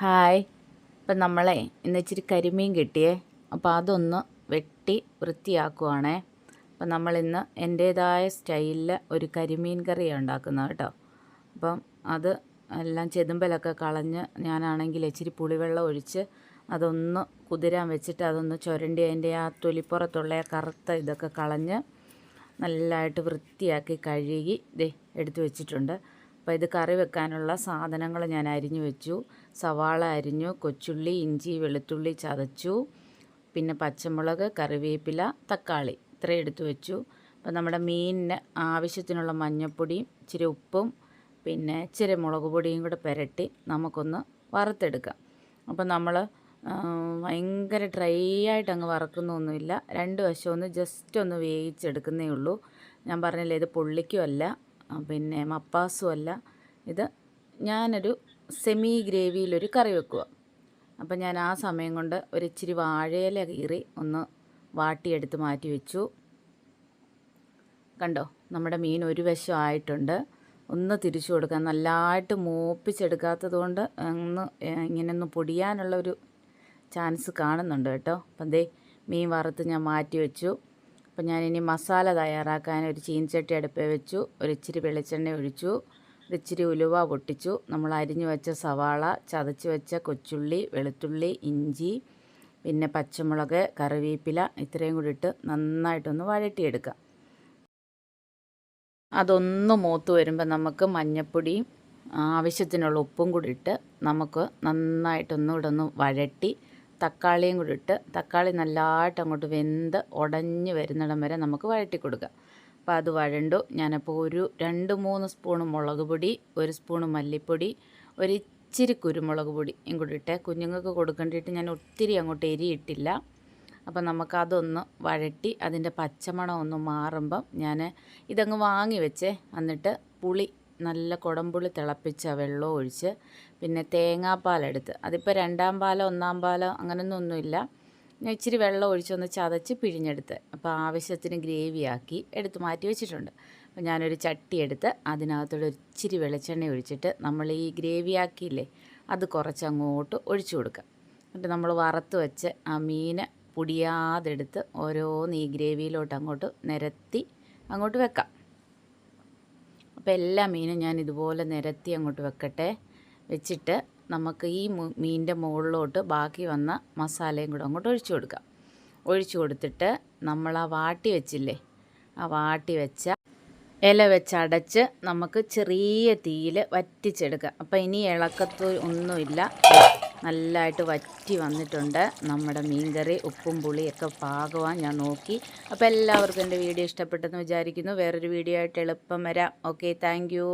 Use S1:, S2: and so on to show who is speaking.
S1: Hi. ഇപ്പം നമ്മളെ ഇന്ന് ഇച്ചിരി കരിമീൻ കിട്ടിയേ. അപ്പോൾ അതൊന്ന് വെട്ടി വൃത്തിയാക്കുവാണേ. അപ്പം നമ്മളിന്ന് എൻ്റേതായ സ്റ്റൈലിൽ ഒരു കരിമീൻ കറിയാണ് ഉണ്ടാക്കുന്നത് കേട്ടോ. അപ്പം അത് എല്ലാം ചെതുമ്പലൊക്കെ കളഞ്ഞ് ഞാനാണെങ്കിൽ ഇച്ചിരി പുളിവെള്ളം ഒഴിച്ച് അതൊന്ന് കുതിരാൻ വെച്ചിട്ട് അതൊന്ന് ചുരണ്ടി അതിൻ്റെ ആ തൊലിപ്പുറത്തുള്ള ആ കറുത്ത ഇതൊക്കെ കളഞ്ഞ് നല്ലതായിട്ട് വൃത്തിയാക്കി കഴുകി എടുത്തു വെച്ചിട്ടുണ്ട്. അപ്പോൾ ഇത് കറി വെക്കാനുള്ള സാധനങ്ങൾ ഞാൻ അരിഞ്ഞു വെച്ചു. സവാള അരിഞ്ഞു, കൊച്ചുള്ളി, ഇഞ്ചി, വെളുത്തുള്ളി ചതച്ചു, പിന്നെ പച്ചമുളക്, കറിവേപ്പില, തക്കാളി ഇത്രയും എടുത്തു വെച്ചു. അപ്പോൾ നമ്മുടെ മീനിന് ആവശ്യത്തിനുള്ള മഞ്ഞൾപ്പൊടിയും ഇച്ചിരി ഉപ്പും പിന്നെ ഇച്ചിരി മുളക് പൊടിയും കൂടെ പുരട്ടി നമുക്കൊന്ന് വറുത്തെടുക്കാം. അപ്പോൾ നമ്മൾ ഭയങ്കര ഡ്രൈ ആയിട്ട് അങ്ങ് വറക്കുന്നൊന്നുമില്ല, രണ്ട് വശം ഒന്ന് ജസ്റ്റ് ഒന്ന് വേവിച്ചെടുക്കുന്നേ ഉള്ളൂ. ഞാൻ പറഞ്ഞില്ലേ, ഇത് പൊള്ളിക്കുമല്ല പിന്നെ മപ്പാസും അല്ല. ഇത് ഞാനൊരു സെമി ഗ്രേവിയിലൊരു കറി വെക്കുക. അപ്പം ഞാൻ ആ സമയം കൊണ്ട് ഒരിച്ചിരി വാഴയില കീറി ഒന്ന് വാട്ടിയെടുത്ത് മാറ്റി വെച്ചു. കണ്ടോ, നമ്മുടെ മീൻ ഒരു വശം ആയിട്ടുണ്ട്. ഒന്ന് തിരിച്ചു കൊടുക്കാം. നല്ലതായിട്ട് മൂപ്പിച്ചെടുക്കാത്തത് കൊണ്ട് ഇങ്ങനെയൊന്ന് പൊടിയാനുള്ള ഒരു ചാൻസ് കാണുന്നുണ്ട് കേട്ടോ. അപ്പം മീൻ വറുത്ത് ഞാൻ മാറ്റി വെച്ചു. അപ്പം ഞാനിനി മസാല തയ്യാറാക്കാൻ ഒരു ചീനച്ചട്ടി അടുപ്പേ വെച്ചു. ഒരിച്ചിരി വെളിച്ചെണ്ണ ഒഴിച്ചു, ഒരിച്ചിരി ഉലുവ പൊട്ടിച്ചു, നമ്മൾ അരിഞ്ഞു വെച്ച സവാള, ചതച്ച് വെച്ച കൊച്ചുള്ളി, വെളുത്തുള്ളി, ഇഞ്ചി, പിന്നെ പച്ചമുളക്, കറിവേപ്പില ഇത്രയും കൂടി ഇട്ട് നന്നായിട്ടൊന്ന് വഴറ്റിയെടുക്കാം. അതൊന്ന് മൂത്ത് വരുമ്പോൾ നമുക്ക് മഞ്ഞൾപ്പൊടിയും ആവശ്യത്തിനുള്ള ഉപ്പും കൂടി ഇട്ട് നമുക്ക് നന്നായിട്ടൊന്നുകൂടെ ഒന്ന് വഴറ്റി തക്കാളിയും കൂടി ഇട്ട് തക്കാളി നല്ലതായിട്ട് അങ്ങോട്ട് വെന്ത് ഉടഞ്ഞ് വരുന്നിടം വരെ നമുക്ക് വഴറ്റി കൊടുക്കാം. അപ്പോൾ അത് വഴണ്ടു. ഞാനപ്പോൾ ഒരു 2-3 സ്പൂണ് മുളക് പൊടി, 1 സ്പൂണ് മല്ലിപ്പൊടി, ഒരിച്ചിരി കുരുമുളക് പൊടിയും കൂടി ഇട്ട് കുഞ്ഞുങ്ങൾക്ക് കൊടുക്കേണ്ടിയിട്ട് ഞാൻ ഒത്തിരി അങ്ങോട്ട് എരിയിട്ടില്ല. അപ്പം നമുക്കതൊന്ന് വഴറ്റി അതിൻ്റെ പച്ചമണം ഒന്ന് മാറുമ്പം ഞാൻ ഇതങ്ങ് വാങ്ങി വെച്ചേ. എന്നിട്ട് പുളി നല്ല കുടംപുളി തിളപ്പിച്ച വെള്ളം ഒഴിച്ച് പിന്നെ തേങ്ങാപ്പാലെടുത്ത്, അതിപ്പോൾ 2ാം പാലോ 1ാം പാലോ അങ്ങനെയൊന്നുമില്ല, ഞാൻ ഇച്ചിരി വെള്ളം ഒഴിച്ചൊന്ന് ചതച്ച് പിഴിഞ്ഞെടുത്ത് അപ്പോൾ ആവശ്യത്തിന് ഗ്രേവിയാക്കി എടുത്ത് മാറ്റി വെച്ചിട്ടുണ്ട്. അപ്പോൾ ഞാനൊരു ചട്ടി എടുത്ത് അതിനകത്തോടെ ഇച്ചിരി വെളിച്ചെണ്ണ ഒഴിച്ചിട്ട് നമ്മൾ ഈ ഗ്രേവിയാക്കിയില്ലേ അത് കുറച്ചങ്ങോട്ട് ഒഴിച്ചു കൊടുക്കുക. എന്നിട്ട് നമ്മൾ വറുത്ത് വെച്ച് ആ മീൻ പൊടിയാതെടുത്ത് ഓരോന്ന് ഈ ഗ്രേവിയിലോട്ട് അങ്ങോട്ട് നിരത്തി അങ്ങോട്ട് വെക്കാം. അപ്പോൾ എല്ലാ മീനും ഞാൻ ഇതുപോലെ നിരത്തി അങ്ങോട്ട് വെക്കട്ടെ. വെച്ചിട്ട് നമുക്ക് ഈ മീനിൻ്റെ മുകളിലോട്ട് ബാക്കി വന്ന മസാലയും കൂടെ അങ്ങോട്ട് ഒഴിച്ചു കൊടുക്കാം. ഒഴിച്ചു കൊടുത്തിട്ട് നമ്മൾ ആ വാട്ടി വെച്ചില്ലേ, ആ വാട്ടി വെച്ച ഇല വെച്ചടച്ച് നമുക്ക് ചെറിയ തീയിൽ വറ്റിച്ചെടുക്കാം. അപ്പോൾ ഇനി ഇളക്കത്ത് ഒന്നുമില്ല, നല്ലതായിട്ട് വറ്റി വന്നിട്ടുണ്ട് നമ്മുടെ മീൻകറി. ഉപ്പും പുളിയൊക്കെ പാകമാൻ ഞാൻ നോക്കി. അപ്പോൾ എല്ലാവർക്കും എൻ്റെ വീഡിയോ ഇഷ്ടപ്പെട്ടെന്ന് വിചാരിക്കുന്നു. വേറൊരു വീഡിയോ ആയിട്ട് എളുപ്പം വരാം. Okay, thank you.